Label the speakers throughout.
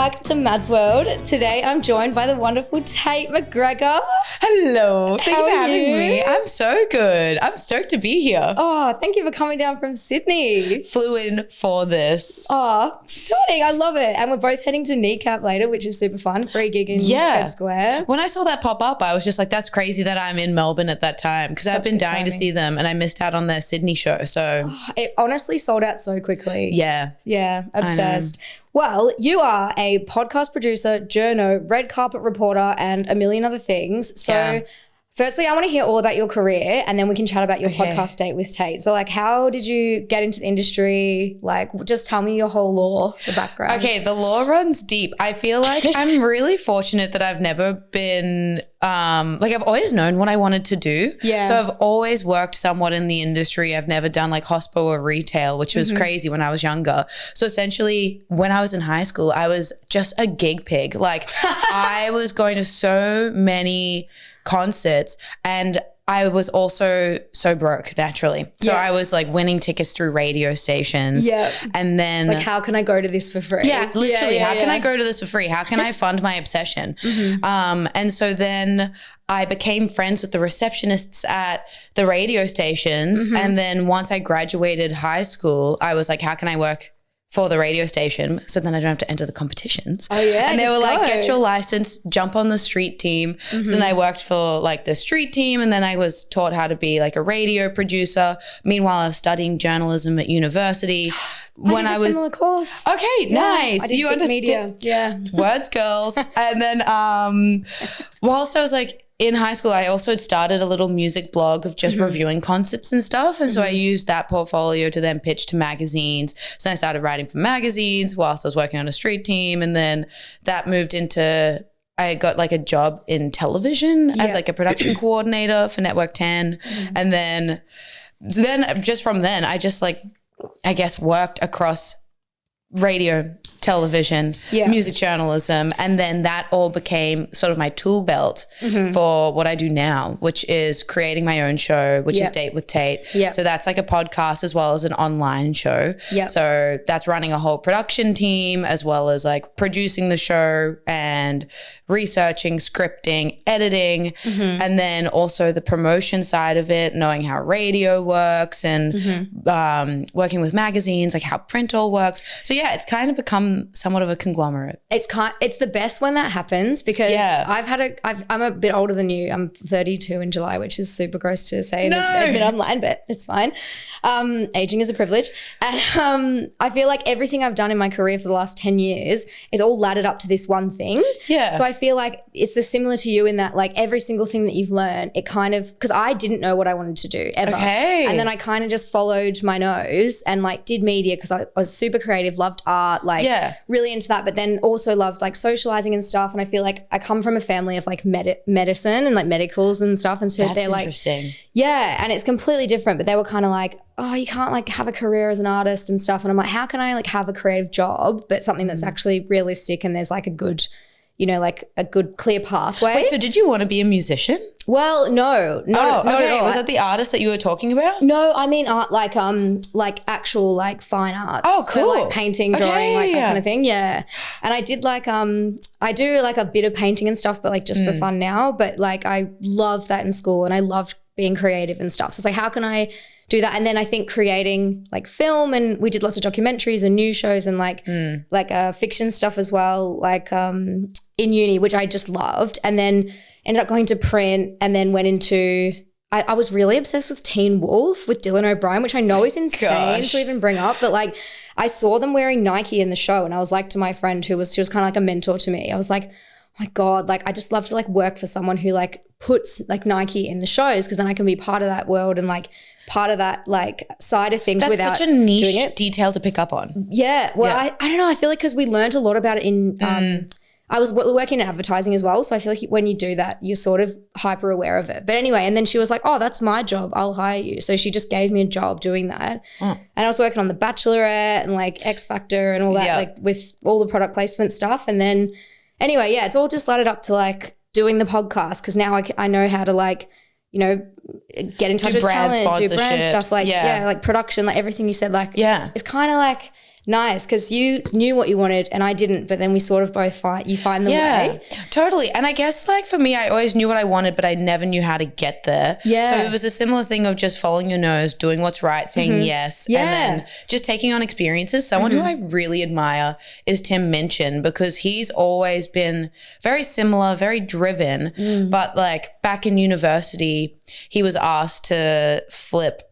Speaker 1: back to Mad's World. Today I'm joined by the wonderful Tait McGregor.
Speaker 2: Hello. Thank you for having
Speaker 1: you?
Speaker 2: me. I'm so good. I'm stoked to be here.
Speaker 1: Oh, thank you for coming down from Sydney.
Speaker 2: Flew in for this.
Speaker 1: Oh, stunning. I love it. And we're both heading to Kneecap later, which is super fun. Free gig in Fed Square.
Speaker 2: When I saw that pop up, I was just like, that's crazy that I'm in Melbourne at that time because I've been dying to see them and I missed out on their Sydney show. So
Speaker 1: it honestly sold out so quickly.
Speaker 2: Yeah.
Speaker 1: Yeah, obsessed. Well, you are a podcast producer, journo, red carpet reporter, and a million other things. So firstly, I want to hear all about your career and then we can chat about your podcast date with Tait. So like, how did you get into the industry? Like, just tell me your whole lore, the background.
Speaker 2: Okay, the lore runs deep. I feel like I'm really fortunate that I've never been like I've always known what I wanted to do.
Speaker 1: Yeah.
Speaker 2: So I've always worked somewhat in the industry. I've never done like hospo or retail, which was crazy when I was younger. So essentially when I was in high school, I was just a gig pig. Like I was going to so many concerts and I was also so broke naturally. So I was like winning tickets through radio stations. Yeah. And then
Speaker 1: like, how can I go to this for free?
Speaker 2: Yeah, literally. How can I go to this for free? How can I fund my obsession? And so then I became friends with the receptionists at the radio stations. And then once I graduated high school, I was like, how can I work for the radio station so then I don't have to enter the competitions.
Speaker 1: Oh yeah.
Speaker 2: And they were like, get your license, jump on the street team. So then I worked for like the street team and then I was taught how to be like a radio producer. Meanwhile, I was studying journalism at university.
Speaker 1: When I was similar course.
Speaker 2: Okay, nice.
Speaker 1: I did
Speaker 2: you understand.
Speaker 1: Media. Yeah.
Speaker 2: Words, girls. And then whilst I was like in high school, I also had started a little music blog of just reviewing concerts and stuff. And so I used that portfolio to then pitch to magazines. So I started writing for magazines whilst I was working on a street team. And then that moved into, I got like a job in television as like a production coordinator for Network 10. And then just from then, I just like, I guess worked across radio, television, music journalism, and then that all became sort of my tool belt for what I do now, which is creating my own show, which is Date with Tait. So that's like a podcast as well as an online show. So that's running a whole production team as well as like producing the show and researching, scripting, editing, and then also the promotion side of it, knowing how radio works and working with magazines, like how print all works. So yeah, it's kind of become somewhat of a conglomerate.
Speaker 1: It's the best when that happens because I'm a bit older than you. I'm 32 in July, which is super gross to say and admit online, but it's fine. Aging is a privilege. And I feel like everything I've done in my career for the last 10 years is all laddered up to this one thing. Yeah. So I feel like it's similar to you in that like every single thing that you've learned, it kind of, because I didn't know what I wanted to do ever. Okay. And then I kind of just followed my nose and like did media because I was super creative, loved art, like really into that, but then also loved like socializing and stuff. And I feel like I come from a family of like medicine and like medicals and stuff. And so they're like, interesting. Yeah. And it's completely different, but they were kind of like, oh, you can't like have a career as an artist and stuff. And I'm like, how can I like have a creative job, but something that's actually realistic and there's like a good, you know, like a good clear pathway.
Speaker 2: Wait, so did you want to be a musician?
Speaker 1: Well, no, not at all.
Speaker 2: Was that the artist that you were talking about?
Speaker 1: No, I mean art, like actual like fine arts.
Speaker 2: Oh, cool.
Speaker 1: So like painting, drawing, like that kind of thing. Yeah. And I did like I do like a bit of painting and stuff, but like just for fun now. But like I loved that in school and I loved being creative and stuff. So it's like, how can I do that? And then I think creating like film, and we did lots of documentaries and news shows and like fiction stuff as well, like in uni, which I just loved. And then ended up going to print and then went into, I was really obsessed with Teen Wolf with Dylan O'Brien, which I know is insane to even bring up, but like I saw them wearing Nike in the show and I was like to my friend she was kind of like a mentor to me. I was like, oh my God, like I just love to like work for someone who like puts like Nike in the shows because then I can be part of that world and like part of that like side of things. That's
Speaker 2: such a niche detail to pick up on.
Speaker 1: Yeah. Well, I don't know. I feel like because we learned a lot about it in I was working in advertising as well. So I feel like when you do that, you're sort of hyper aware of it. But anyway, and then she was like, oh, that's my job. I'll hire you. So she just gave me a job doing that. And I was working on The Bachelorette and like X Factor and all that, like with all the product placement stuff. And then anyway, it's all just laddered up to like doing the podcast because now I know how to like, you know, get in touch with talent, do brand stuff, like, like production, like everything you said, like, it's kind of like Nice, because you knew what you wanted and I didn't, but then we sort of both find the way.
Speaker 2: Totally. And I guess like for me, I always knew what I wanted, but I never knew how to get there.
Speaker 1: Yeah.
Speaker 2: So it was a similar thing of just following your nose, doing what's right, saying yes, and then just taking on experiences. Someone who I really admire is Tim Minchin, because he's always been very similar, very driven, but like back in university, he was asked to flip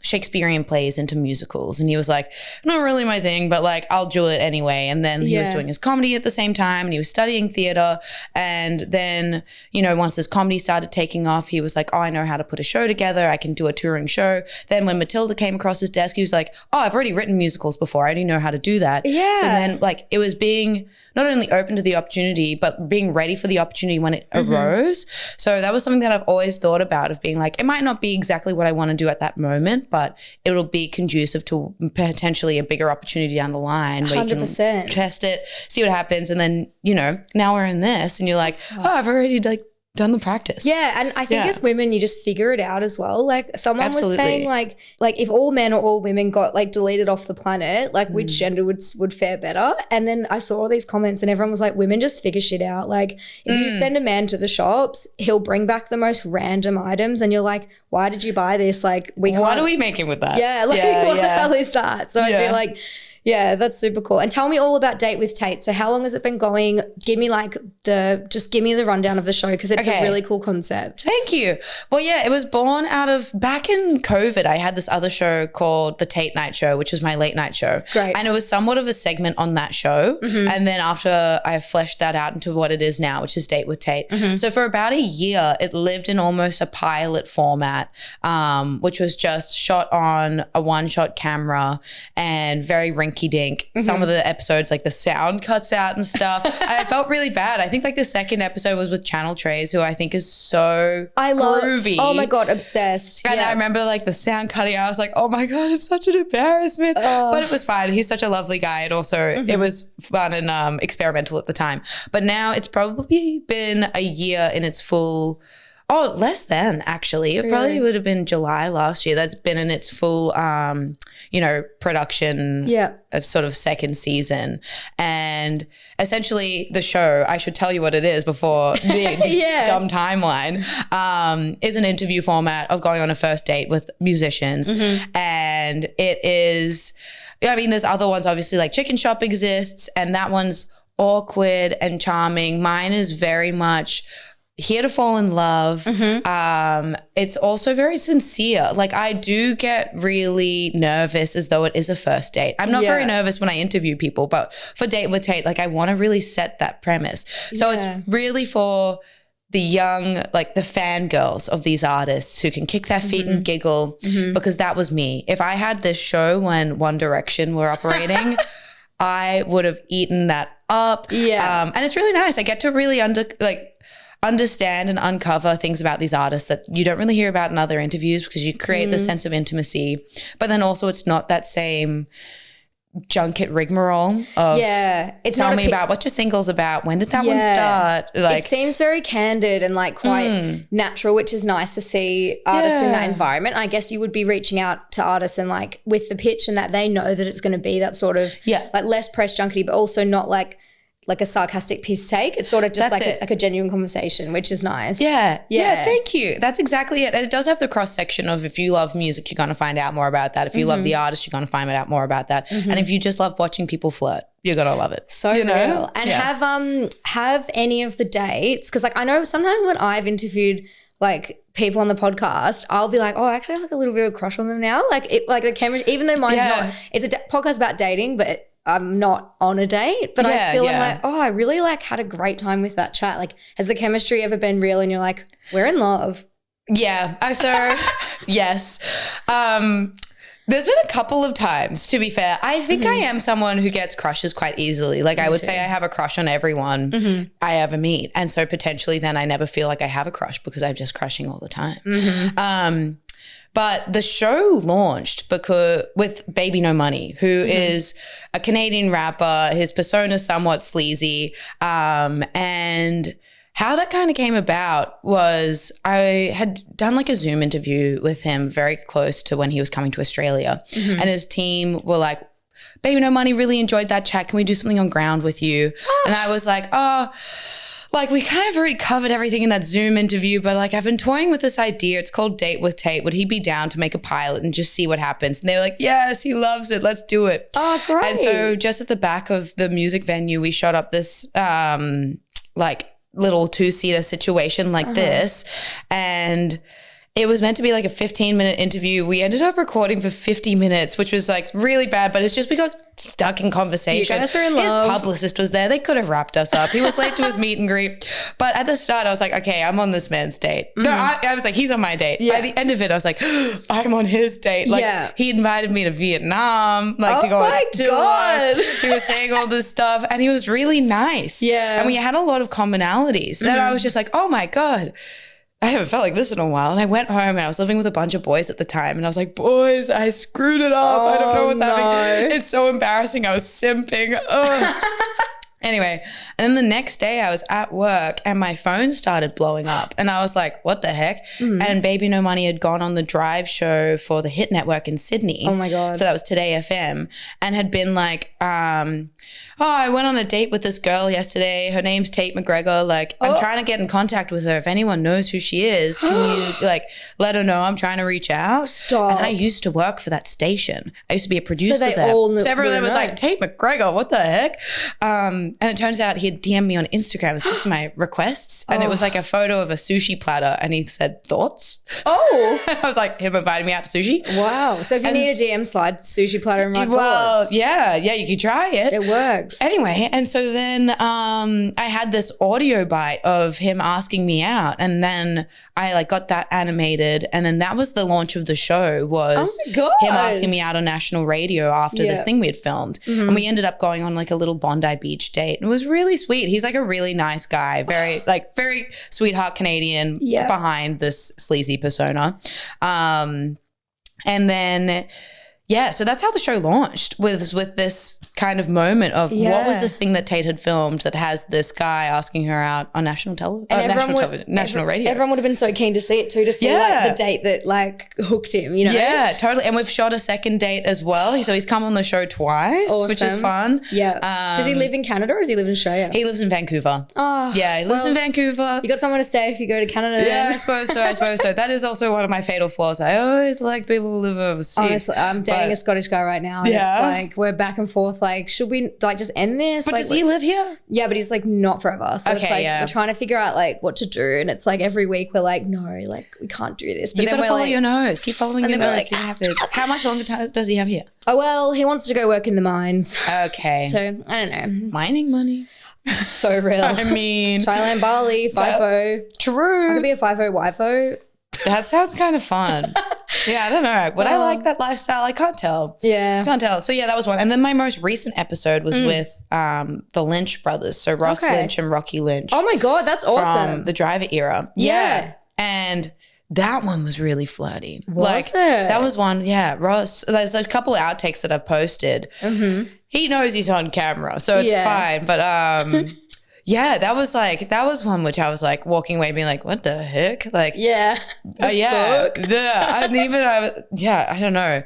Speaker 2: Shakespearean plays into musicals. And he was like, not really my thing, but like, I'll do it anyway. And then he was doing his comedy at the same time, and he was studying theater. And then, you know, once his comedy started taking off, he was like, oh, I know how to put a show together. I can do a touring show. Then when Matilda came across his desk, he was like, oh, I've already written musicals before. I already know how to do that. Yeah. So then like it was being not only open to the opportunity, but being ready for the opportunity when it arose. So that was something that I've always thought about, of being like, it might not be exactly what I want to do at that moment, but it'll be conducive to potentially a bigger opportunity down the line where 100%. You can test it, see what happens. And then, you know, now we're in this and you're like, oh, I've already like done the practice.
Speaker 1: Yeah. And I think as women, you just figure it out as well. Like someone was saying like if all men or all women got like deleted off the planet, like which gender would fare better. And then I saw all these comments and everyone was like, women just figure shit out. Like if you send a man to the shops, he'll bring back the most random items and you're like, why did you buy this? Like
Speaker 2: what are we making with that?
Speaker 1: Yeah. Like what the hell is that? So I feel like, yeah, that's super cool. And tell me all about Date with Tait. So how long has it been going? Give me give me the rundown of the show, because it's a really cool concept.
Speaker 2: Thank you. Well, yeah, it was born out of back in COVID. I had this other show called The Tait Night Show, which was my late night show.
Speaker 1: Great.
Speaker 2: And it was somewhat of a segment on that show. And then after I fleshed that out into what it is now, which is Date with Tait. So for about a year, it lived in almost a pilot format, which was just shot on a one-shot camera and very rinky-dink. Some of the episodes, like the sound cuts out and stuff. I felt really bad. I think like the second episode was with Channel Trays, who I think is so groovy.
Speaker 1: Oh my God, obsessed.
Speaker 2: And I remember like the sound cutting out. I was like, oh my God, it's such an embarrassment. But it was fine. He's such a lovely guy. And also it was fun and experimental at the time. But now it's probably been a year in its full... Oh, less than actually. It probably would have been July last year. That's been in its full, production of sort of second season. And essentially the show, I should tell you what it is before the dumb timeline, is an interview format of going on a first date with musicians. And it is, I mean, there's other ones, obviously, like Chicken Shop exists, and that one's awkward and charming. Mine is very much here to fall in love. It's also very sincere. Like I do get really nervous as though it is a first date. I'm not very nervous when I interview people, but for Date with Tait, like I want to really set that premise. So it's really for the young, like the fangirls of these artists who can kick their feet and giggle, because that was me. If I had this show when One Direction were operating, I would have eaten that up. And it's really nice. I get to really understand and uncover things about these artists that you don't really hear about in other interviews, because you create the sense of intimacy. But then also it's not that same junket rigmarole of tell me about what your single's about. When did that one start? Like,
Speaker 1: it seems very candid and like quite natural, which is nice to see artists in that environment. I guess you would be reaching out to artists and like with the pitch and that they know that it's going to be that sort of like less press junkety, but also not like a sarcastic piss take. It's sort of just like a genuine conversation, which is nice.
Speaker 2: Yeah, thank you. That's exactly it. And it does have the cross section of, if you love music, you're going to find out more about that. If you love the artist, you're going to find out more about that. And if you just love watching people flirt, you're going to love it.
Speaker 1: So real. And have any of the dates, because like I know sometimes when I've interviewed like people on the podcast, I'll be like, oh, actually I have like a little bit of a crush on them now. Like the chemistry, even though mine's not, it's a podcast about dating, but I'm not on a date, but I still am like, oh, I really like had a great time with that chat. Like, has the chemistry ever been real and you're like, we're in love?
Speaker 2: Yeah. So yes. There's been a couple of times, to be fair. I think I am someone who gets crushes quite easily. Like I would say I have a crush on everyone I ever meet. And so potentially then I never feel like I have a crush because I'm just crushing all the time. But the show launched with Baby No Money, who is a Canadian rapper. His persona is somewhat sleazy. And how that kind of came about was I had done like a Zoom interview with him very close to when he was coming to Australia. And his team were like, Baby No Money, really enjoyed that chat. Can we do something on ground with you? And I was like, oh, like we kind of already covered everything in that Zoom interview, but like I've been toying with this idea. It's called Date with Tait. Would he be down to make a pilot and just see what happens? And they were like, yes, he loves it. Let's do it.
Speaker 1: Oh, great.
Speaker 2: And so just at the back of the music venue, we shot up this like little 2-seater situation like this. And it was meant to be like a 15-minute interview. We ended up recording for 50 minutes, which was like really bad, but it's just we got stuck in conversation.
Speaker 1: You guys are in love.
Speaker 2: His publicist was there. They could have wrapped us up. He was late to his meet and greet. But at the start, I was like, okay, I'm on this man's date. No, I was like, he's on my date. By the end of it, I was like, I'm on his date. Like he invited me to Vietnam, like to go on a tour. God. He was saying all this stuff and he was really nice.
Speaker 1: Yeah.
Speaker 2: And we had a lot of commonalities. And I was just like, oh my God, I haven't felt like this in a while. And I went home and I was living with a bunch of boys at the time. And I was like, boys, I screwed it up. I don't know what's happening. It's so embarrassing. I was simping. Anyway, and then the next day I was at work and my phone started blowing up. And I was like, what the heck? And Baby No Money had gone on the drive show for the Hit Network in Sydney.
Speaker 1: Oh my God.
Speaker 2: So that was Today FM. And had been like, I went on a date with this girl yesterday. Her name's Tait McGregor. Like, I'm trying to get in contact with her. If anyone knows who she is, can you like let her know I'm trying to reach out?
Speaker 1: Stop.
Speaker 2: And I used to work for that station. I used to be a producer
Speaker 1: So they
Speaker 2: there.
Speaker 1: all
Speaker 2: So everyone was
Speaker 1: know.
Speaker 2: like, Tait McGregor, what the heck? And it turns out he had DM'd me on Instagram. It was just my requests. And it was like a photo of a sushi platter. And he said, thoughts?
Speaker 1: Oh.
Speaker 2: I was like, him inviting me out to sushi.
Speaker 1: Wow. So if you need a DM, slide sushi platter in my
Speaker 2: Well,
Speaker 1: course.
Speaker 2: yeah, you could try it.
Speaker 1: It works.
Speaker 2: Anyway, and so then I had this audio bite of him asking me out, and then I like got that animated, and then that was the launch of the show was
Speaker 1: Oh my God.
Speaker 2: him asking me out on national radio after this thing we had filmed. And we ended up going on like a little Bondi Beach date. It was really sweet. He's like a really nice guy, very sweetheart Canadian behind this sleazy persona. And then so that's how the show launched with this kind of moment of what was this thing that Tait had filmed that has this guy asking her out on national radio.
Speaker 1: Everyone would have been so keen to see it too, to see like the date that like hooked him, you know?
Speaker 2: Yeah, totally. And we've shot a second date as well. So he's come on the show twice, which is fun.
Speaker 1: Yeah. Does he live in Canada or does he live in Australia?
Speaker 2: He lives in Vancouver.
Speaker 1: Oh,
Speaker 2: yeah, he lives in Vancouver.
Speaker 1: You got somewhere to stay if you go to Canada.
Speaker 2: Yeah, I suppose so. That is also one of my fatal flaws. I always like people who live overseas.
Speaker 1: Honestly, I'm dating a Scottish guy right now. And it's like we're back and forth. Like, should we like just end this?
Speaker 2: But
Speaker 1: like,
Speaker 2: does he live here?
Speaker 1: Yeah, but he's like not forever. So it's like we're trying to figure out like what to do. And it's like every week we're like, no, like we can't do this. But
Speaker 2: you gotta follow your nose. Keep following your nose.
Speaker 1: Like,
Speaker 2: how much longer does he have here?
Speaker 1: Oh well, he wants to go work in the mines.
Speaker 2: Okay.
Speaker 1: So I don't know.
Speaker 2: Mining money.
Speaker 1: So real.
Speaker 2: I mean,
Speaker 1: Thailand, Bali, FIFO.
Speaker 2: True.
Speaker 1: I could be a FIFO WIFO.
Speaker 2: That sounds kind of fun. Yeah, I don't know. Would I like that lifestyle? I can't tell.
Speaker 1: Yeah.
Speaker 2: I can't tell. So yeah, that was one. And then my most recent episode was with the Lynch brothers. So Ross Lynch and Rocky Lynch.
Speaker 1: Oh my God, that's awesome.
Speaker 2: From the Driver era.
Speaker 1: Yeah.
Speaker 2: And that one was really flirty.
Speaker 1: Was it?
Speaker 2: That was one, Ross, there's a couple of outtakes that I've posted. Mm-hmm. He knows he's on camera, so it's fine. But yeah, that was one which I was like walking away being like, what the heck? Like,
Speaker 1: I
Speaker 2: don't know.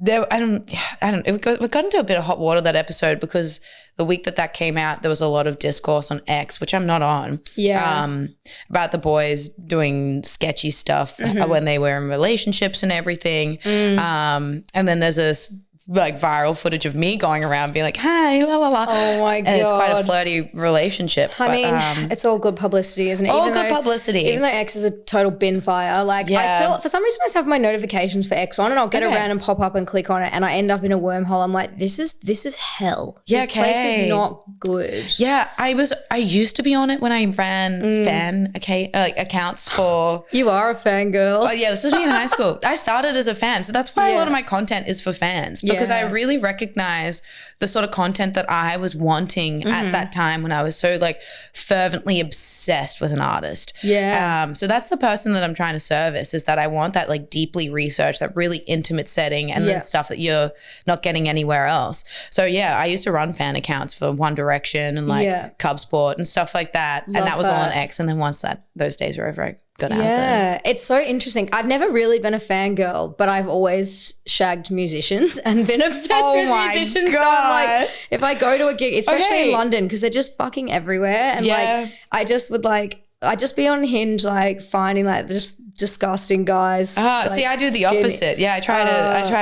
Speaker 2: We got into a bit of hot water that episode because the week that came out, there was a lot of discourse on X, which I'm not on.
Speaker 1: Yeah.
Speaker 2: About the boys doing sketchy stuff when they were in relationships and everything. And then there's this like viral footage of me going around being like, hi, la la la.
Speaker 1: Oh my God.
Speaker 2: And it's quite a flirty relationship.
Speaker 1: I mean, it's all good publicity, isn't it?
Speaker 2: All good publicity.
Speaker 1: Even though X is a total bin fire, like I still, for some reason, I have my notifications for X on and I'll get a random pop up and click on it and I end up in a wormhole. I'm like, this is hell.
Speaker 2: Yeah,
Speaker 1: this place is not good.
Speaker 2: Yeah, I used to be on it when I ran fan accounts for.
Speaker 1: You are a fangirl.
Speaker 2: Oh yeah, this is me in high school. I started as a fan, so that's why a lot of my content is for fans because I really recognize the sort of content that I was wanting at that time when I was so like fervently obsessed with an artist.
Speaker 1: Yeah.
Speaker 2: So that's the person that I'm trying to service, is that I want that like deeply researched, that really intimate setting, and then stuff that you're not getting anywhere else. So yeah, I used to run fan accounts for One Direction and like Cub Sport and stuff like that. And that was all on X. And then once those days were over, I got out there.
Speaker 1: Yeah, it's so interesting. I've never really been a fangirl, but I've always shagged musicians and been obsessed with musicians.
Speaker 2: God.
Speaker 1: So I'm like, if I go to a gig, especially in London, because they're just fucking everywhere. And like, I just would like, I'd just be on Hinge, like finding like just disgusting guys. Like,
Speaker 2: see, I do the opposite. Yeah, I try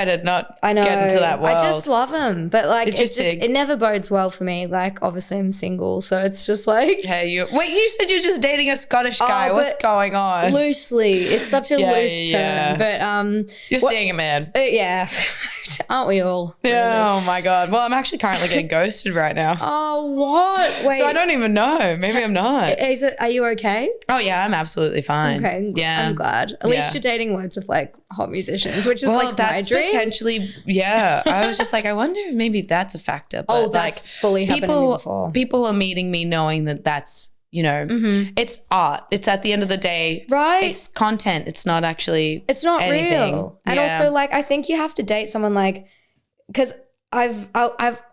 Speaker 2: to not get into that world.
Speaker 1: I just love them, but like it never bodes well for me. Like obviously I'm single, so it's just like.
Speaker 2: Hey, you said you're just dating a Scottish guy. What's going on?
Speaker 1: Loosely, it's such a loose term, but
Speaker 2: you're seeing a man.
Speaker 1: Yeah, aren't we all?
Speaker 2: Yeah.
Speaker 1: Really?
Speaker 2: Oh my God. Well, I'm actually currently getting ghosted right now.
Speaker 1: Oh, what? Wait.
Speaker 2: So I don't even know. Maybe I'm not.
Speaker 1: Are you okay?
Speaker 2: Oh yeah, I'm absolutely fine.
Speaker 1: Okay. Yeah. I'm glad. At least you're dating loads of like hot musicians, which is like that's my dream.
Speaker 2: Potentially, yeah. I was just like, I wonder if maybe that's a factor. But
Speaker 1: that's
Speaker 2: like,
Speaker 1: fully happened to me before.
Speaker 2: People are meeting me knowing that that's, you know, it's art. It's at the end of the day,
Speaker 1: right?
Speaker 2: It's content. It's not actually.
Speaker 1: It's not
Speaker 2: anything.
Speaker 1: Real. And also, like, I think you have to date someone like, because I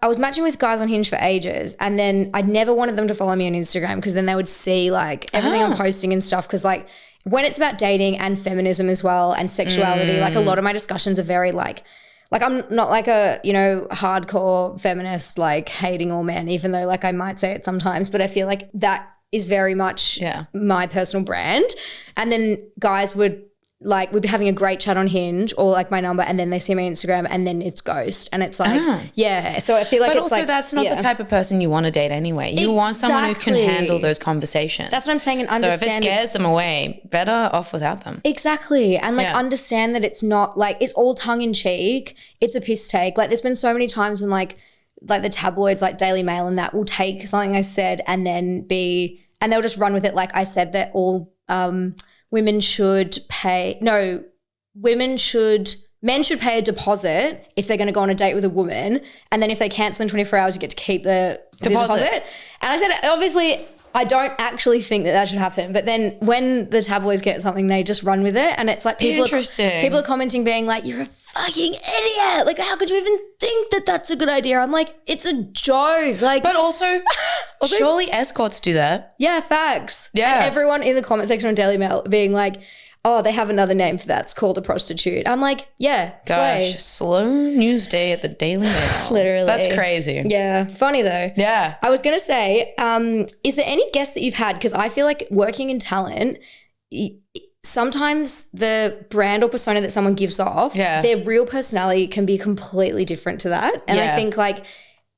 Speaker 1: was matching with guys on Hinge for ages, and then I never wanted them to follow me on Instagram because then they would see like everything I'm posting and stuff. Because like when it's about dating and feminism as well and sexuality, like a lot of my discussions are very like I'm not like a, you know, hardcore feminist, like hating all men, even though like I might say it sometimes, but I feel like that is very much my personal brand. And then guys would like, we'd be having a great chat on Hinge or like my number, and then they see my Instagram and then it's ghost. And it's like, so I feel like
Speaker 2: but
Speaker 1: it's
Speaker 2: also
Speaker 1: like,
Speaker 2: that's not the type of person you want to date anyway. You want someone who can handle those conversations.
Speaker 1: That's what I'm saying. And understand.
Speaker 2: So if it scares them away, better off without them.
Speaker 1: Exactly. And like understand that it's not like, it's all tongue in cheek. It's a piss take. Like there's been so many times when like the tabloids like Daily Mail and that will take something I said and then and they'll just run with it. Like I said that all, men should pay a deposit if they're going to go on a date with a woman, and then if they cancel in 24 hours you get to keep the deposit. And I said, obviously I don't actually think that should happen, but then when the tabloids get something they just run with it, and it's like people are commenting being like, you're a fucking idiot, like how could you even think that that's a good idea? I'm like, it's a joke. Like,
Speaker 2: but also surely escorts do that.
Speaker 1: Yeah, facts. Yeah. And everyone in the comment section on Daily Mail being like, oh, they have another name for that. It's called a prostitute. I'm like, yeah, slay.
Speaker 2: Gosh, slow news day at the Daily Mail. Literally. That's crazy.
Speaker 1: Yeah. Funny though.
Speaker 2: Yeah.
Speaker 1: I was going to say, is there any guests that you've had? Because I feel like working in talent, sometimes the brand or persona that someone gives off, their real personality can be completely different to that. And I think like,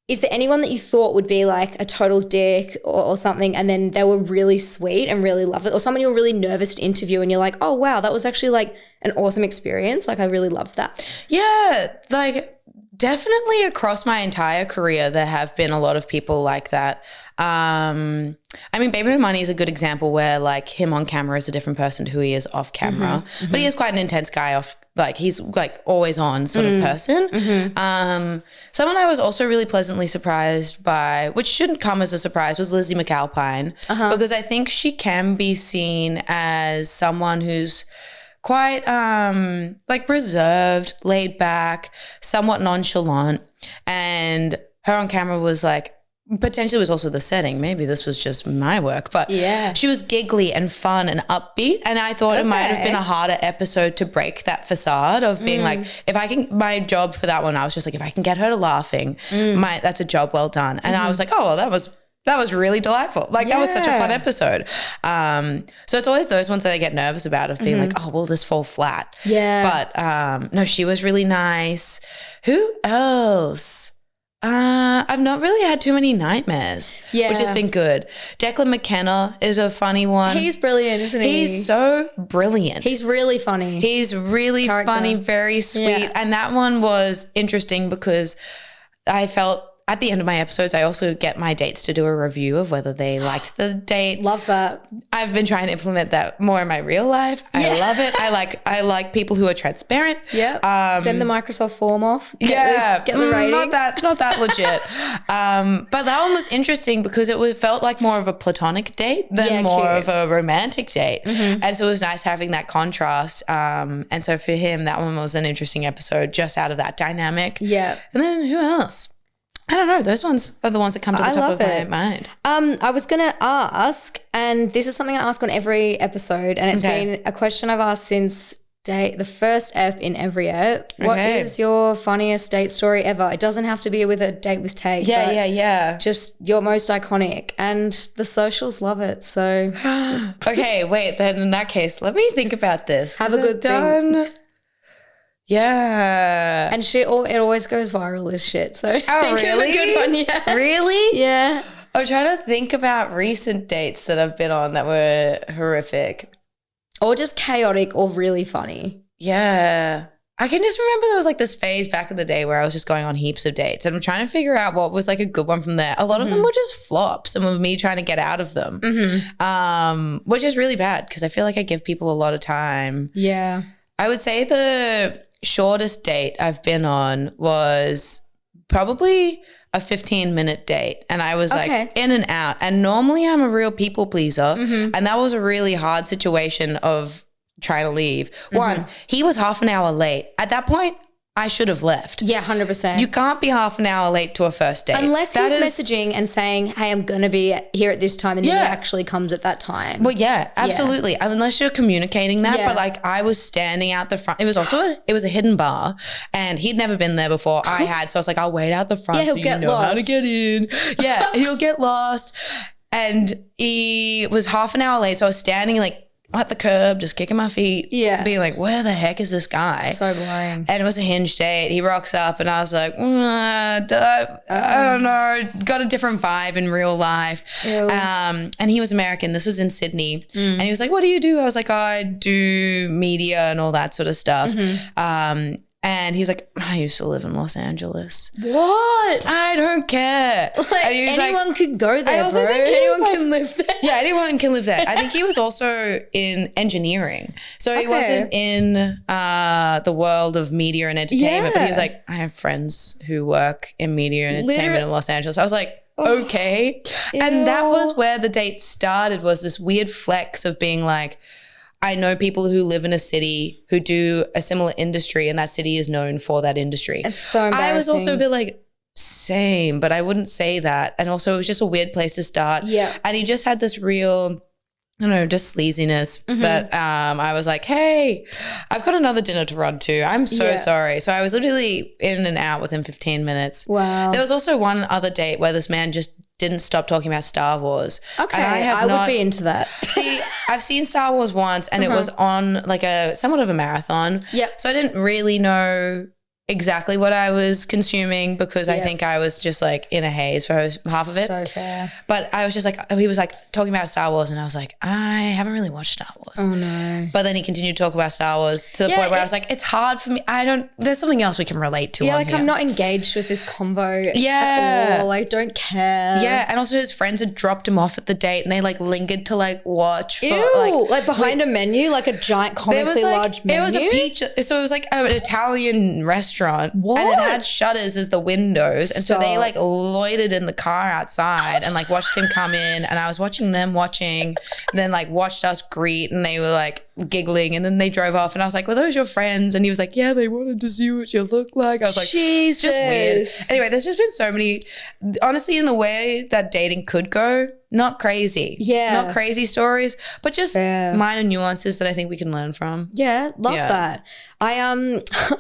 Speaker 1: is there anyone that you thought would be like a total dick or something, and then they were really sweet and really loved it, or someone you were really nervous to interview and you're like, oh wow, that was actually like an awesome experience. Like I really loved that.
Speaker 2: Yeah, like definitely across my entire career there have been a lot of people like that. I mean, Baby No Money is a good example where like him on camera is a different person to who he is off camera, but he is quite an intense guy off. Like he's like always on sort of person. Someone I was also really pleasantly surprised by, which shouldn't come as a surprise, was Lizzie McAlpine, because I think she can be seen as someone who's quite like reserved, laid back, somewhat nonchalant, and her on camera was like, potentially was also the setting. Maybe this was just my work, but she was giggly and fun and upbeat. And I thought it might have been a harder episode to break that facade of being like, if I can, my job for that one, I was just like, if I can get her to laughing, that's a job well done. And I was like, oh, that was really delightful. Like that was such a fun episode. So it's always those ones that I get nervous about of being like, oh, will this fall flat? Yeah. But no, she was really nice. Who else? I've not really had too many nightmares, which has been good. Declan McKenna is a funny one.
Speaker 1: He's brilliant, isn't he?
Speaker 2: He's so brilliant.
Speaker 1: He's really funny.
Speaker 2: He's really funny, very sweet. And that one was interesting because I felt at the end of my episodes, I also get my dates to do a review of whether they liked the date.
Speaker 1: Love that.
Speaker 2: I've been trying to implement that more in my real life. I love it. I like people who are transparent.
Speaker 1: Yeah. Send the Microsoft form off.
Speaker 2: Get
Speaker 1: the rating.
Speaker 2: Not that legit. But that one was interesting because it felt like more of a platonic date than more of a romantic date. And so it was nice having that contrast. And so for him, that one was an interesting episode just out of that dynamic.
Speaker 1: Yeah.
Speaker 2: And then who else? I don't know. Those ones are the ones that come to the top of my mind.
Speaker 1: I was going to ask, and this is something I ask on every episode, and it's been a question I've asked since the first ep in every ep. What is your funniest date story ever? It doesn't have to be with a date with Tait.
Speaker 2: Yeah.
Speaker 1: Just your most iconic, and the socials love it. So,
Speaker 2: okay, wait. Then in that case, let me think about this.
Speaker 1: Have a good thing.
Speaker 2: Yeah.
Speaker 1: And shit, it always goes viral as shit. So
Speaker 2: really?
Speaker 1: A good one, yeah.
Speaker 2: Really?
Speaker 1: Yeah.
Speaker 2: I'm trying to think about recent dates that I've been on that were horrific.
Speaker 1: Or just chaotic or really funny.
Speaker 2: Yeah. I can just remember there was like this phase back in the day where I was just going on heaps of dates and I'm trying to figure out what was like a good one from there. A lot of them were just flops, some of me trying to get out of them, which is really bad because I feel like I give people a lot of time.
Speaker 1: Yeah.
Speaker 2: I would say the shortest date I've been on was probably a 15-minute date and I was like in and out. And normally I'm a real people pleaser and that was a really hard situation of trying to leave. One, he was half an hour late. At that point, I should have left.
Speaker 1: Yeah, 100%.
Speaker 2: You can't be half an hour late to a first date.
Speaker 1: Unless he's messaging and saying, hey, I'm going to be here at this time and then he actually comes at that time.
Speaker 2: Well, yeah, absolutely. Yeah. Unless you're communicating that. But like I was standing out the front. It was also a hidden bar and he'd never been there before. I had. So I was like, I'll wait out the front so you know how to get in. Yeah, he'll get lost. And he was half an hour late. So I was standing like at the curb, just kicking my feet, being like, where the heck is this guy?
Speaker 1: So boring.
Speaker 2: And it was a Hinge date. He rocks up and I was like, I don't know, got a different vibe in real life. And he was American. This was in Sydney. And he was like, what do you do? I was like, I do media and all that sort of stuff. And he's like, I used to live in Los Angeles.
Speaker 1: What?
Speaker 2: I don't care.
Speaker 1: Like, anyone could go there, bro. Anyone can live there.
Speaker 2: Yeah, anyone can live there. I think he was also in engineering. So he wasn't in the world of media and entertainment. But he was like, I have friends who work in media and entertainment in Los Angeles. I was like, okay. And that was where the date started, was this weird flex of being like, I know people who live in a city who do a similar industry and that city is known for that industry.
Speaker 1: It's so embarrassing.
Speaker 2: I was also a bit like, same, but I wouldn't say that. And also it was just a weird place to start. Yeah. And he just had this real, I don't know, just sleaziness that I was like, hey, I've got another dinner to run to. I'm so sorry. So I was literally in and out within 15 minutes.
Speaker 1: Wow.
Speaker 2: There was also one other date where this man just didn't stop talking about Star Wars.
Speaker 1: Okay, I would be into that.
Speaker 2: See, I've seen Star Wars once and it was on like somewhat of a marathon. Yep. So I didn't really know exactly what I was consuming because I think I was just like in a haze for half of it.
Speaker 1: So fair.
Speaker 2: But I was just like, he was like talking about Star Wars and I was like, I haven't really watched Star Wars.
Speaker 1: Oh no.
Speaker 2: But then he continued to talk about Star Wars to the point where I was like, it's hard for me. there's something else we can relate to.
Speaker 1: Yeah, like
Speaker 2: here.
Speaker 1: I'm not engaged with this convo at all. I don't care.
Speaker 2: Yeah. And also his friends had dropped him off at the date and they like lingered to like watch.
Speaker 1: Like behind a menu, like a giant comically large menu.
Speaker 2: It was a pizza. So it was like an Italian restaurant.
Speaker 1: What?
Speaker 2: And it had shutters as the windows. And so they like loitered in the car outside and like watched him come in and I was watching them watching and then like watched us greet and they were like giggling and then they drove off and I was like, were those your friends? And he was like, yeah, they wanted to see what you look like. I was like,
Speaker 1: Jesus.
Speaker 2: Just weird. Anyway, there's just been so many, honestly, in the way that dating could go, not crazy. Yeah. Not crazy stories, but just minor nuances that I think we can learn from.
Speaker 1: Yeah, love that. I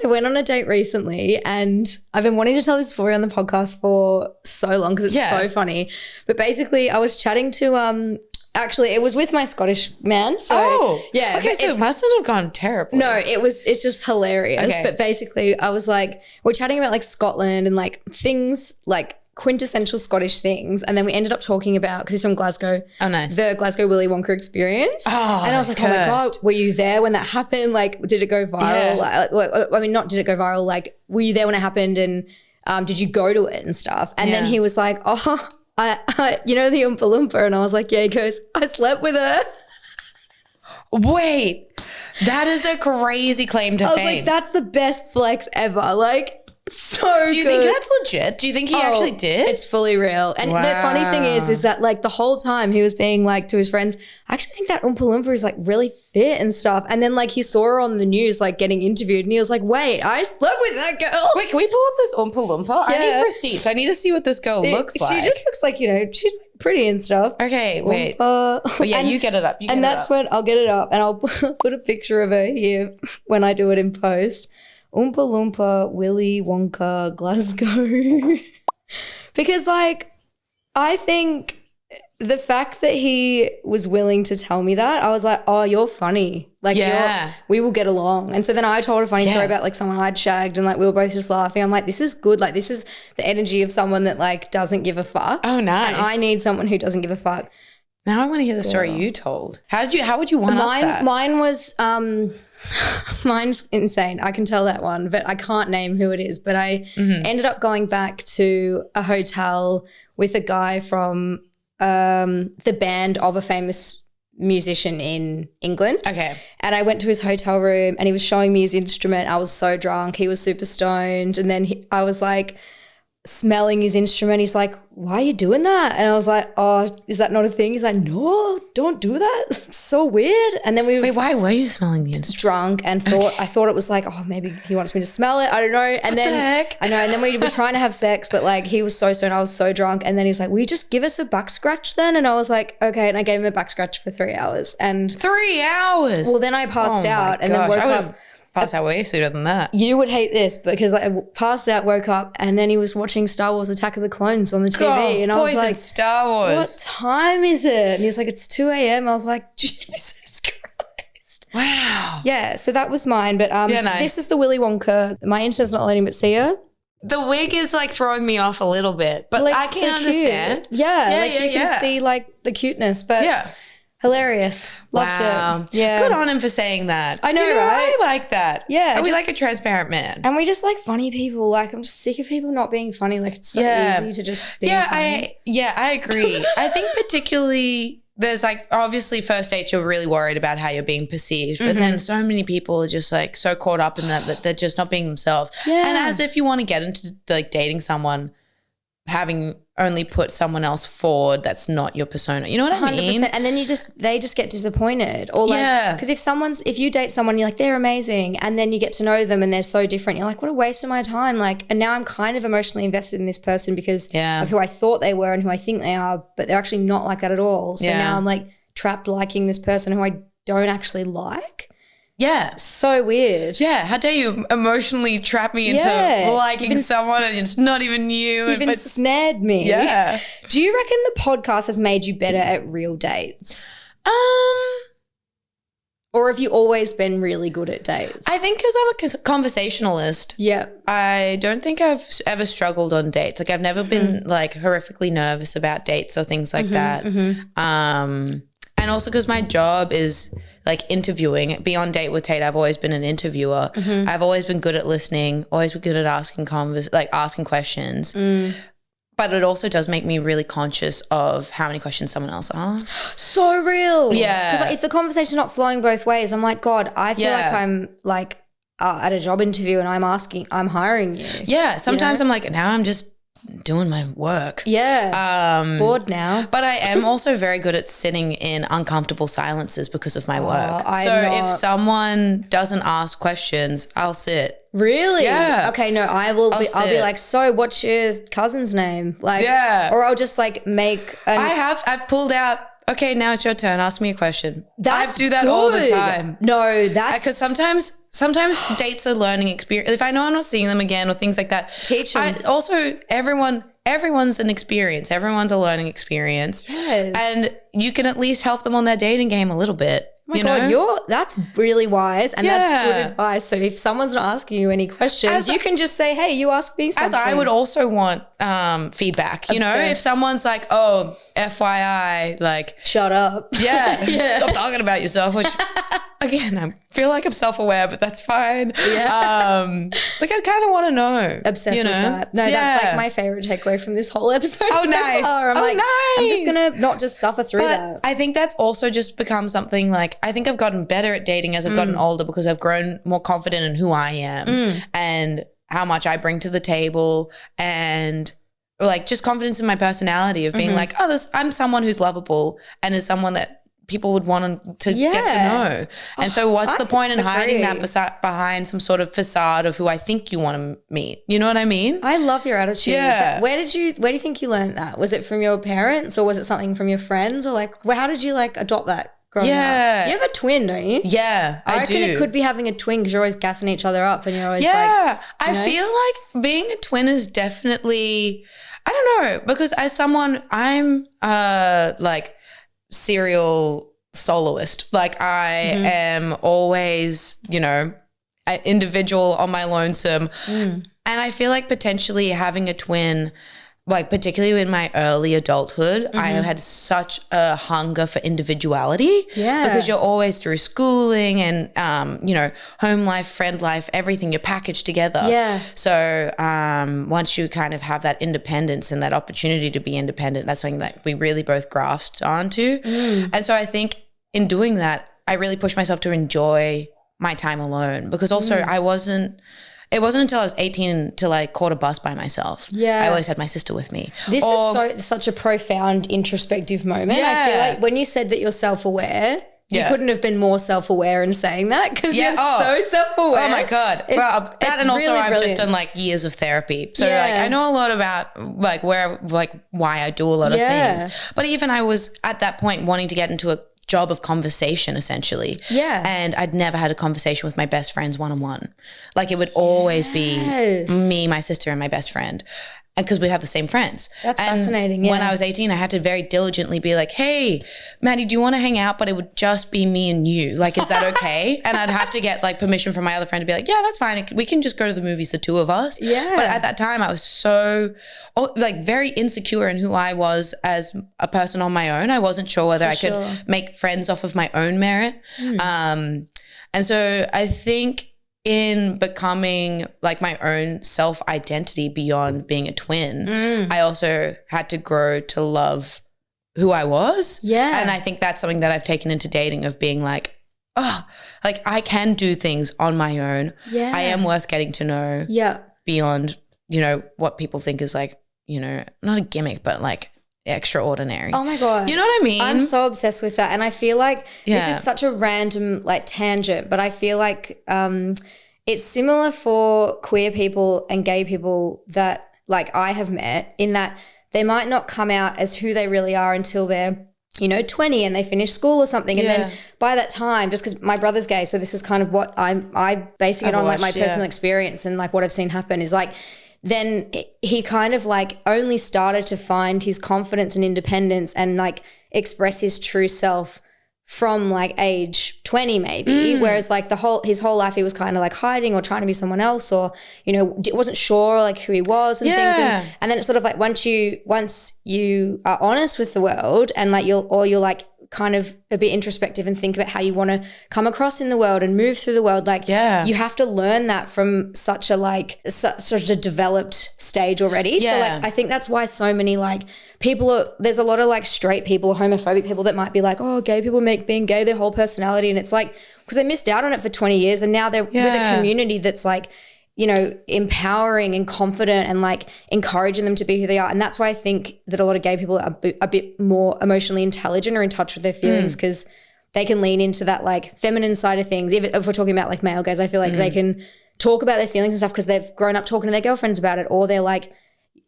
Speaker 1: went on a date recently and I've been wanting to tell this story on the podcast for so long because it's so funny. But basically I was chatting to actually, it was with my Scottish man. So yeah.
Speaker 2: Okay, so it mustn't have gone terrible.
Speaker 1: No, it's just hilarious. Okay. But basically I was like, we're chatting about like Scotland and like things like quintessential Scottish things. And then we ended up talking about, because he's from Glasgow.
Speaker 2: Oh, nice.
Speaker 1: The Glasgow Willy Wonka experience.
Speaker 2: Oh,
Speaker 1: and I was like, oh my God, were you there when that happened? Like, did it go viral? Yeah. I mean, not did it go viral? Like, were you there when it happened? And did you go to it and stuff? And then he was like, oh, you know the Oompa Loompa? And I was like, yeah. He goes, I slept with her.
Speaker 2: Wait, that is a crazy claim to fame.
Speaker 1: I was like, that's the best flex ever. Like, so
Speaker 2: do you
Speaker 1: good.
Speaker 2: think that's legit? Do you think he actually did?
Speaker 1: It's fully real. And the funny thing is that like the whole time he was being like to his friends, I actually think that Oompa Loompa is like really fit and stuff. And then like he saw her on the news like getting interviewed and he was like, wait, I slept with that girl.
Speaker 2: Wait, can we pull up this Oompa Loompa? I need receipts. I need to see what this girl looks like.
Speaker 1: She just looks like, you know, she's pretty and stuff.
Speaker 2: Okay, wait. Oh, yeah, you get it up.
Speaker 1: And that's when I'll get it up and I'll put a picture of her here when I do it in post. Oompa Loompa, Willy Wonka, Glasgow. Because like, I think the fact that he was willing to tell me that, I was like, oh, you're funny. Like, we will get along. And so then I told a funny story about like someone I'd shagged and like we were both just laughing. I'm like, this is good. Like this is the energy of someone that like doesn't give a fuck.
Speaker 2: Oh, nice.
Speaker 1: And I need someone who doesn't give a fuck.
Speaker 2: Now I want to hear the story you told. How would you one up that?
Speaker 1: Mine was, mine's insane. I can tell that one, but I can't name who it is. But I ended up going back to a hotel with a guy from the band of a famous musician in England.
Speaker 2: Okay.
Speaker 1: And I went to his hotel room and he was showing me his instrument. I was so drunk. He was super stoned. And then I was like smelling his instrument. He's like, why are you doing that? And I was like, oh, is that not a thing? He's like, no, don't do that. It's so weird. And then
Speaker 2: Wait, why were you smelling the instrument?
Speaker 1: Drunk and I thought it was like, oh, maybe he wants me to smell it. I don't know. And
Speaker 2: what the heck?
Speaker 1: I know. And then we were trying to have sex, but like he was so stoned. I was so drunk. And then he's like, will you just give us a back scratch then? And I was like, okay. And I gave him a back scratch for 3 hours. And
Speaker 2: 3 hours?
Speaker 1: Well, then I passed out and then woke up.
Speaker 2: Passed out way sooner than that.
Speaker 1: You would hate this because I passed out, woke up, and then he was watching Star Wars Attack of the Clones on the TV. And I was like,
Speaker 2: Star Wars.
Speaker 1: What time is it? And he's like, it's 2 a.m. I was like, Jesus Christ.
Speaker 2: Wow.
Speaker 1: Yeah, so that was mine. But
Speaker 2: nice.
Speaker 1: This is the Willy Wonka. My internet's not letting me see her.
Speaker 2: The wig is like throwing me off a little bit, but like, I can understand.
Speaker 1: Yeah, you can see like the cuteness. But hilarious. Loved it. Yeah.
Speaker 2: Good on him for saying that.
Speaker 1: I know, right?
Speaker 2: I like that.
Speaker 1: Yeah.
Speaker 2: And we like a transparent man.
Speaker 1: And we just like funny people. Like I'm just sick of people not being funny. Like it's so easy to just be funny.
Speaker 2: I agree. I think particularly there's like obviously first dates you're really worried about how you're being perceived. But then so many people are just like so caught up in that they're just not being themselves. Yeah. And as if you want to get into like dating someone having only put someone else forward that's not your persona. You know what I mean?
Speaker 1: 100%. And then they just get disappointed. Or like, because if you date someone, you're like, they're amazing. And then you get to know them and they're so different. You're like, what a waste of my time. Like, and now I'm kind of emotionally invested in this person because of who I thought they were and who I think they are, but they're actually not like that at all. So now I'm like trapped liking this person who I don't actually like.
Speaker 2: Yeah.
Speaker 1: So weird.
Speaker 2: Yeah. How dare you emotionally trap me into liking someone and it's not even you.
Speaker 1: You've snared me.
Speaker 2: Yeah.
Speaker 1: Do you reckon the podcast has made you better at real dates? Or have you always been really good at dates?
Speaker 2: I think because I'm a conversationalist.
Speaker 1: Yeah.
Speaker 2: I don't think I've ever struggled on dates. Like I've never been like horrifically nervous about dates or things like that. And also because my job is like interviewing. Be on Date with Tait, I've always been an interviewer. I've always been good at listening, always been good at asking questions. But it also does make me really conscious of how many questions someone else asks.
Speaker 1: So real.
Speaker 2: Yeah.
Speaker 1: Because like, if the conversation's not flowing both ways, I'm like, God, I feel like I'm like at a job interview and I'm hiring you.
Speaker 2: Yeah. Sometimes I'm like, now I'm just doing my work.
Speaker 1: Yeah. Bored now.
Speaker 2: But I am also very good at sitting in uncomfortable silences because of my work. If someone doesn't ask questions, I'll sit.
Speaker 1: Really?
Speaker 2: Yeah.
Speaker 1: Okay, no, I'll be like, so what's your cousin's name? Like, or I'll just like make
Speaker 2: I've pulled out, okay, now it's your turn. Ask me a question. I do that all the time.
Speaker 1: No, that's
Speaker 2: because sometimes dates are learning experience. If I know I'm not seeing them again or things like that,
Speaker 1: teach them.
Speaker 2: Also, everyone's an experience. Everyone's a learning experience.
Speaker 1: Yes.
Speaker 2: And you can at least help them on their dating game a little bit.
Speaker 1: Oh my God, that's really wise and that's good advice. So if someone's not asking you any questions, you can just say, hey, you ask me something.
Speaker 2: As I would also want feedback. You know, if someone's like, oh, FYI, like.
Speaker 1: Shut up.
Speaker 2: Yeah. Stop talking about yourself. again, I feel like I'm self-aware, but that's fine.
Speaker 1: Yeah.
Speaker 2: Like I kind of want to know.
Speaker 1: Obsessed with that. No, that's like my favorite takeaway from this whole episode.
Speaker 2: Oh, nice.
Speaker 1: I'm
Speaker 2: nice.
Speaker 1: I'm just going to not just suffer through that.
Speaker 2: I think that's also just become something like, I think I've gotten better at dating as I've gotten older because I've grown more confident in who I am and how much I bring to the table, and like just confidence in my personality of being like, I'm someone who's lovable and is someone that people would want to get to know. And so what's the point in hiding that behind some sort of facade of who I think you want to meet? You know what I mean?
Speaker 1: I love your attitude.
Speaker 2: Yeah.
Speaker 1: Where do you think you learned that? Was it from your parents or was it something from your friends, or like, how did you like adopt that growing up? You have a twin, don't you?
Speaker 2: Yeah,
Speaker 1: I reckon it could be having a twin because you're always gassing each other up and you're always like,
Speaker 2: I feel like being a twin is definitely, I don't know, because as someone, I'm like serial soloist. Like I am always, you know, an individual on my lonesome. And I feel like potentially having a twin, like particularly in my early adulthood, I had such a hunger for individuality. Yeah. Because you're always through schooling and, you know, home life, friend life, everything, you're packaged together.
Speaker 1: Yeah.
Speaker 2: So once you kind of have that independence and that opportunity to be independent, that's something that we really both grasped onto. And so I think in doing that, I really pushed myself to enjoy my time alone, because also it wasn't until I was 18 until I caught a bus by myself. Yeah. I always had my sister with me.
Speaker 1: This is such a profound introspective moment. Yeah. I feel like when you said that you're self-aware, you couldn't have been more self-aware in saying that, because you're so self-aware.
Speaker 2: Oh my God. Well, that, and also I've just done like years of therapy. So like I know a lot about like why I do a lot of things. But even I was at that point wanting to get into a job of conversation essentially. Yeah. And I'd never had a conversation with my best friends one-on-one. Like it would always be me, my sister, and my best friend. And because we have the same friends.
Speaker 1: That's fascinating. Yeah.
Speaker 2: When I was 18, I had to very diligently be like, hey, Maddie, do you want to hang out? But it would just be me and you. Like, is that okay? And I'd have to get like permission from my other friend to be like, yeah, that's fine. We can just go to the movies, the two of us. Yeah. But at that time I was so like very insecure in who I was as a person on my own. I wasn't sure whether I could make friends off of my own merit. And so I think in becoming like my own self-identity beyond being a twin, I also had to grow to love who I was. Yeah. And I think that's something that I've taken into dating, of being like, oh, like I can do things on my own. Yeah. I am worth getting to know. Yeah. Beyond, you know, what people think is like, you know, not a gimmick, but like extraordinary.
Speaker 1: Oh my God.
Speaker 2: You know what I mean?
Speaker 1: I'm so obsessed with that. And I feel like this is such a random like tangent, but I feel like it's similar for queer people and gay people that like I have met, in that they might not come out as who they really are until they're, you know, 20 and they finish school or something. And then by that time, just because my brother's gay, so this is kind of what I basing it on like my personal experience and like what I've seen happen is like, then he kind of like only started to find his confidence and independence and like express his true self from like age 20 maybe, whereas like his whole life he was kind of like hiding or trying to be someone else, or, you know, wasn't sure like who he was and things. And then it's sort of like once you are honest with the world and like you're like kind of a bit introspective and think about how you want to come across in the world and move through the world, like you have to learn that from such a developed stage already. So like I think that's why so many like there's a lot of like straight people or homophobic people that might be like, oh, gay people make being gay their whole personality, and it's like because they missed out on it for 20 years and now they're with a community that's like, you know, empowering and confident and like encouraging them to be who they are. And that's why I think that a lot of gay people are a bit more emotionally intelligent or in touch with their feelings, because they can lean into that like feminine side of things. If we're talking about like male guys, I feel like they can talk about their feelings and stuff because they've grown up talking to their girlfriends about it, or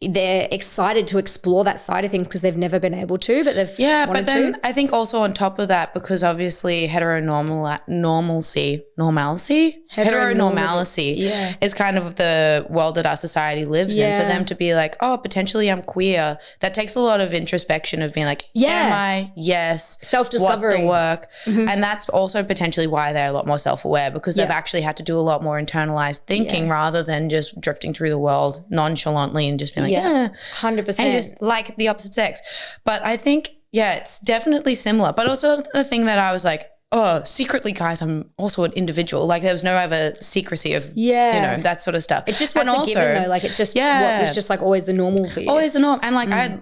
Speaker 1: they're excited to explore that side of things because they've never been able to, but they've wanted
Speaker 2: but then
Speaker 1: to.
Speaker 2: I think also on top of that, because obviously heteronormalcy is kind of the world that our society lives in. For them to be like, oh, potentially I'm queer, that takes a lot of introspection of being like, am I? Yes.
Speaker 1: Self-discovery.
Speaker 2: What's the work? And that's also potentially why they're a lot more self-aware, because they've actually had to do a lot more internalized thinking rather than just drifting through the world nonchalantly and just being like,
Speaker 1: 100%.
Speaker 2: And just like the opposite sex. But I think, it's definitely similar. But also the thing that I was like, secretly, guys, I'm also an individual. Like there was no ever secrecy of, that sort of stuff.
Speaker 1: It's just what's a given though. Like it's just what was just like always the normal for you.
Speaker 2: Always the norm. And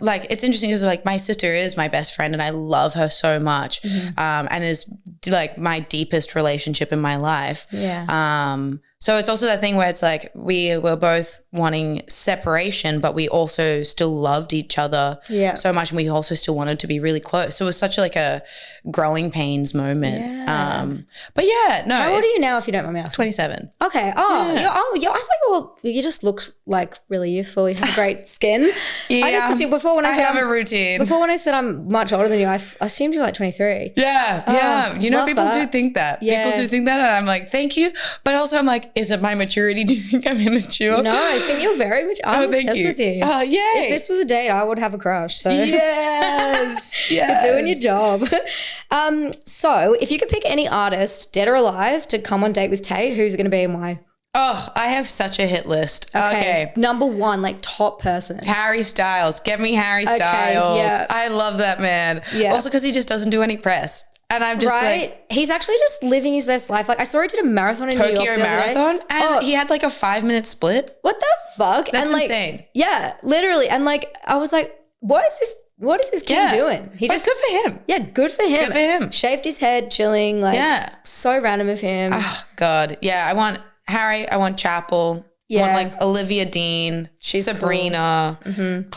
Speaker 2: like it's interesting because like my sister is my best friend and I love her so much, and is like my deepest relationship in my life.
Speaker 1: Yeah.
Speaker 2: So it's also that thing where it's like we were both wanting separation, but we also still loved each other so much, and we also still wanted to be really close. So it was such like a growing pains moment.
Speaker 1: Yeah.
Speaker 2: But yeah, no.
Speaker 1: How old are you now, if you don't mind me asking?
Speaker 2: 27.
Speaker 1: Okay. I thought you just looked like really youthful. You have great skin. I have
Speaker 2: a routine.
Speaker 1: Before when I said I'm much older than you, I assumed you were like 23.
Speaker 2: Yeah. You know, people do think that.
Speaker 1: Yeah.
Speaker 2: People do think that, and I'm like, thank you. But also I'm like, is it my maturity? Do you think I'm immature?
Speaker 1: No, I think you're very mature. I'm obsessed with you.
Speaker 2: Oh, yay.
Speaker 1: If this was a date, I would have a crush. So
Speaker 2: yes.
Speaker 1: You're doing your job. So if you could pick any artist, dead or alive, to come on date with Tait, who's it going to be and why?
Speaker 2: Oh, I have such a hit list. Okay.
Speaker 1: Number one, like top person.
Speaker 2: Harry Styles. Get me Harry Styles.
Speaker 1: Yeah.
Speaker 2: I love that man.
Speaker 1: Yeah.
Speaker 2: Also because he just doesn't do any press. And I'm just like,
Speaker 1: he's actually just living his best life. Like I saw he did a marathon in New York the other
Speaker 2: Marathon,
Speaker 1: day.
Speaker 2: and he had like a 5-minute split.
Speaker 1: What the fuck?
Speaker 2: That's
Speaker 1: and like,
Speaker 2: insane.
Speaker 1: Yeah, literally. And like I was like, what is this? What is this kid doing?
Speaker 2: But good for him.
Speaker 1: Yeah, good for him.
Speaker 2: Good for him.
Speaker 1: Shaved his head, chilling. Like so random of him.
Speaker 2: Oh God, yeah. I want Harry. I want Chapel. I want like Olivia Dean, Sabrina,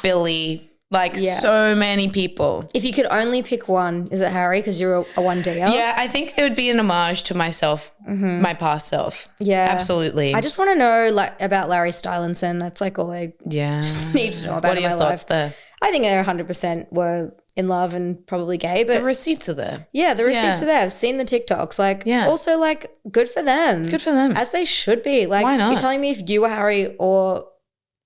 Speaker 2: Billy. Like so many people.
Speaker 1: If you could only pick one, is it Harry? Because you're a 1D'er.
Speaker 2: Yeah, I think it would be an homage to myself, my past self.
Speaker 1: Yeah.
Speaker 2: Absolutely.
Speaker 1: I just want to know like about Larry Stylinson. That's like all I just need to know about in my life.
Speaker 2: What are your thoughts there?
Speaker 1: I think they 100% were in love and probably gay. But
Speaker 2: the receipts are there.
Speaker 1: Yeah, the receipts are there. I've seen the TikToks. Like also like good for them.
Speaker 2: Good for them.
Speaker 1: As they should be. Like
Speaker 2: why not?
Speaker 1: You're telling me if you were Harry or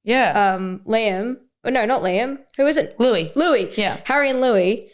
Speaker 1: Liam. Oh, no, not Liam. Who is it?
Speaker 2: Louis.
Speaker 1: Yeah. Harry and Louis.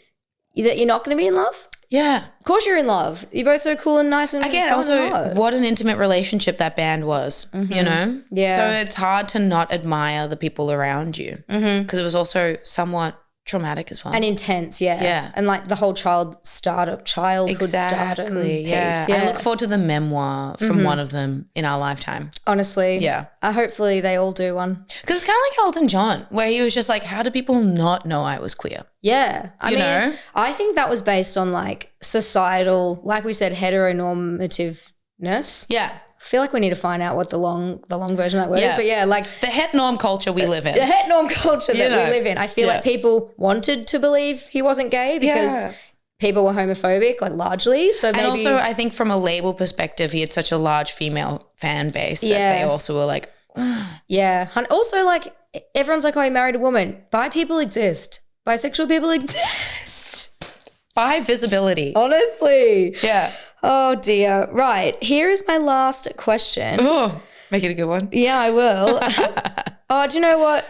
Speaker 1: That you're not going to be in love?
Speaker 2: Yeah.
Speaker 1: Of course you're in love. You're both so cool and nice and
Speaker 2: again, also what an intimate relationship that band was, you know?
Speaker 1: Yeah.
Speaker 2: So it's hard to not admire the people around you because it was also somewhat traumatic as well.
Speaker 1: And intense, yeah. And like the whole childhood stardom piece.
Speaker 2: Yeah. I look forward to the memoir from one of them in our lifetime.
Speaker 1: Honestly.
Speaker 2: Yeah.
Speaker 1: Hopefully they all do one.
Speaker 2: Because it's kind of like Elton John, where he was just like, how do people not know I was queer?
Speaker 1: Yeah. I mean,
Speaker 2: know?
Speaker 1: I think that was based on like societal, like we said, heteronormativeness.
Speaker 2: Yeah.
Speaker 1: I feel like we need to find out what the long version of that word is. But yeah, like
Speaker 2: the het norm culture we live in.
Speaker 1: The het norm culture that we live in. I feel like people wanted to believe he wasn't gay because people were homophobic, like largely. So maybe,
Speaker 2: and also I think from a label perspective, he had such a large female fan base that they also were like,
Speaker 1: yeah. And also like everyone's like, oh, he married a woman. Bi people exist. Bisexual people exist.
Speaker 2: Bi visibility.
Speaker 1: Honestly.
Speaker 2: Yeah.
Speaker 1: Oh dear. Right. Here is my last question.
Speaker 2: Oh, make it a good one.
Speaker 1: Yeah, I will. Oh, do you know what?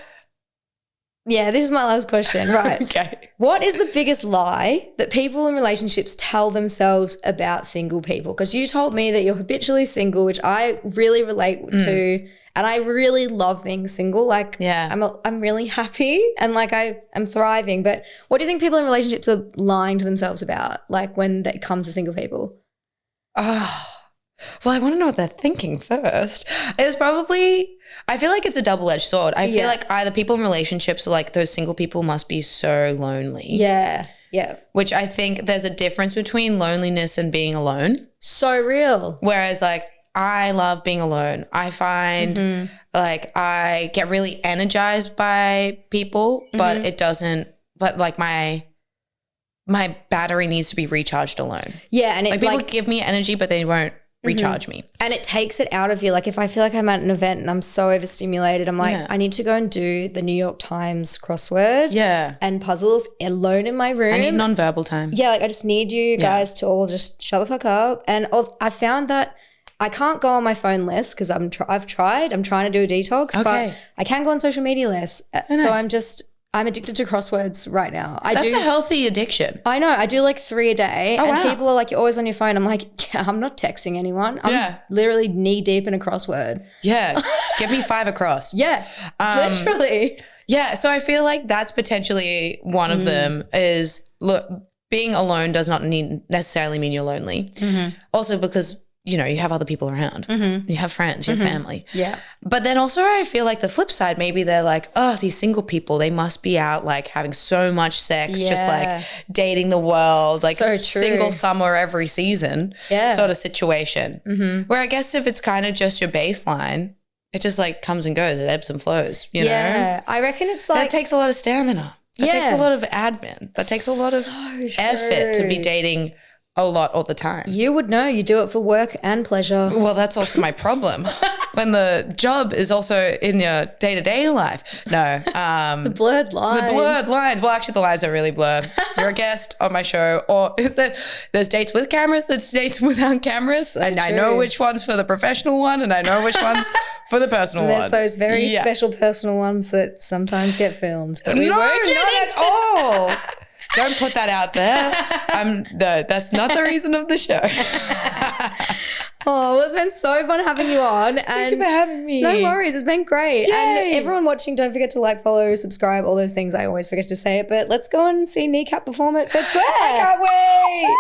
Speaker 1: Yeah, this is my last question. Right.
Speaker 2: Okay.
Speaker 1: What is the biggest lie that people in relationships tell themselves about single people? Because you told me that you're habitually single, which I really relate to. And I really love being single. Like, I'm really happy and like I'm thriving. But what do you think people in relationships are lying to themselves about? Like when it comes to single people?
Speaker 2: Oh, well, I want to know what they're thinking first. It's probably, I feel like it's a double-edged sword. I feel like either people in relationships are like those single people must be so lonely.
Speaker 1: Yeah. Yeah.
Speaker 2: Which I think there's a difference between loneliness and being alone.
Speaker 1: So real.
Speaker 2: Whereas like I love being alone. I find like I get really energized by people, but it doesn't, but like my battery needs to be recharged alone.
Speaker 1: Yeah. And it
Speaker 2: like people give me energy, but they won't recharge me.
Speaker 1: And it takes it out of you. Like if I feel like I'm at an event and I'm so overstimulated, I'm like, I need to go and do the New York Times crossword and puzzles alone in my room.
Speaker 2: I need nonverbal time.
Speaker 1: Yeah. Like I just need you guys to all just shut the fuck up. And I found that I can't go on my phone less because I've tried. I'm trying to do a detox, but I can go on social media less. So I'm addicted to crosswords right now.
Speaker 2: That's a healthy addiction.
Speaker 1: I know. I do like 3 a day and people are like, you're always on your phone. I'm like, I'm not texting anyone. I'm literally knee deep in a crossword.
Speaker 2: Yeah. Give me 5 across.
Speaker 1: Yeah. Literally.
Speaker 2: Yeah. So I feel like that's potentially one of them is, look, being alone does not necessarily mean you're lonely. Also because, you know, you have other people around. You have friends, you have family.
Speaker 1: Yeah.
Speaker 2: But then also I feel like the flip side, maybe they're like, oh, these single people, they must be out like having so much sex, just like dating the world, like
Speaker 1: so
Speaker 2: single summer every season sort of situation. Where I guess if it's kind of just your baseline, it just like comes and goes. It ebbs and flows, you know?
Speaker 1: Yeah. I reckon it's like.
Speaker 2: That takes a lot of stamina. That takes a lot of admin. That takes a lot of effort to be dating a lot all the time.
Speaker 1: You would know. You do it for work and pleasure.
Speaker 2: Well, that's also my problem. When the job is also in your day-to-day life. No.
Speaker 1: The blurred lines.
Speaker 2: The blurred lines. Well, actually, the lines are really blurred. You're a guest on my show. Or is that there's dates with cameras, there's dates without cameras. So and true. I know which one's for the professional one and I know which one's for the personal one.
Speaker 1: There's those very special personal ones that sometimes get filmed. But
Speaker 2: no, not at all. Don't put that out there. That's not the reason of the show.
Speaker 1: Oh, well, it's been so fun having you on. And
Speaker 2: thank you for having me.
Speaker 1: No worries. It's been great.
Speaker 2: Yay.
Speaker 1: And everyone watching, don't forget to like, follow, subscribe, all those things. I always forget to say it. But let's go and see Kneecap perform at Fed Square.
Speaker 2: I can't wait.